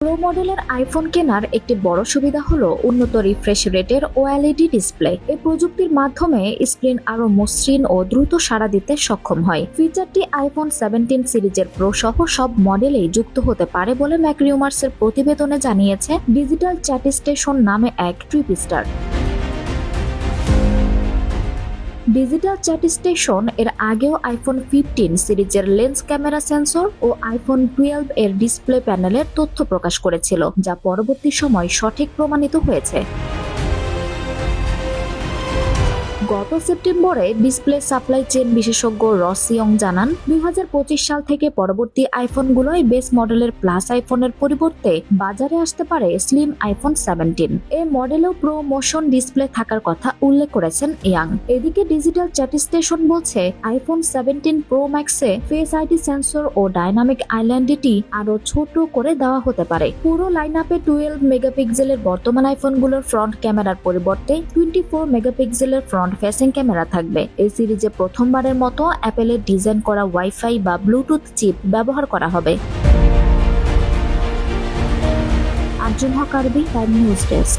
Pro মডেলের iPhone কেনার একটি বড় সুবিধা হলো উন্নত রিফ্রেশ রেটের ওএলইডি ডিসপ্লে। এই প্রযুক্তির মাধ্যমে স্ক্রিন আরো মসৃণ ও দ্রুত সাড়া দিতে সক্ষম হয়। ফিচারটি আইফোন 17 সিরিজের প্রো সহ সব মডেলেই যুক্ত হতে পারে বলে ম্যাকরিউমার্সের প্রতিবেদনে জানিয়েছে ডিজিটাল চ্যাট স্টেশন নামে এক ট্রিপস্টার। ডিজিটাল চ্যাট স্টেশন এর আগেও আইফোন 15 সিরিজের লেন্স ক্যামেরা সেন্সর ও আইফোন 12 এর ডিসপ্লে প্যানেলের তথ্য প্রকাশ করেছিল, যা পরবর্তী সময় সঠিক প্রমাণিত হয়েছে। গত সেপ্টেম্বরে ডিসপ্লে সাপ্লাই চেইন বিশেষজ্ঞ রস ইয়ং জানান, 2025 সাল থেকে পরবর্তী আইফোনগুলোয় বেস মডেলের প্লাস আইফোনের পরিবর্তে বাজারে আসতে পারে স্লিম আইফোন 17। এই মডেলেও প্রো মোশন ডিসপ্লে থাকার কথা উল্লেখ করেছেন ইয়াং। এদিকে ডিজিটাল চ্যাট স্টেশন বলছে, আইফোন 17 প্রো ম্যাক্সে ফেস আইডি সেন্সর ও ডাইনামিক আইল্যান্ডিটি আরো ছোট করে দেওয়া হতে পারে। পুরো লাইনআপে 12 মেগাপিক্সেলের বর্তমান আইফোনগুলোর ফ্রন্ট ক্যামেরার পরিবর্তে 24 মেগাপিক্সেলের ফ্রন্ট ফেসিং ক্যামেরা থাকবে। এই সিরিজে প্রথমবারের মতো অ্যাপেলের ডিজাইন করা ওয়াইফাই বা ব্লুটুথ চিপ ব্যবহার করা হবে। আরজুন হক আরবি, টাইম নিউজ ডেস্ক।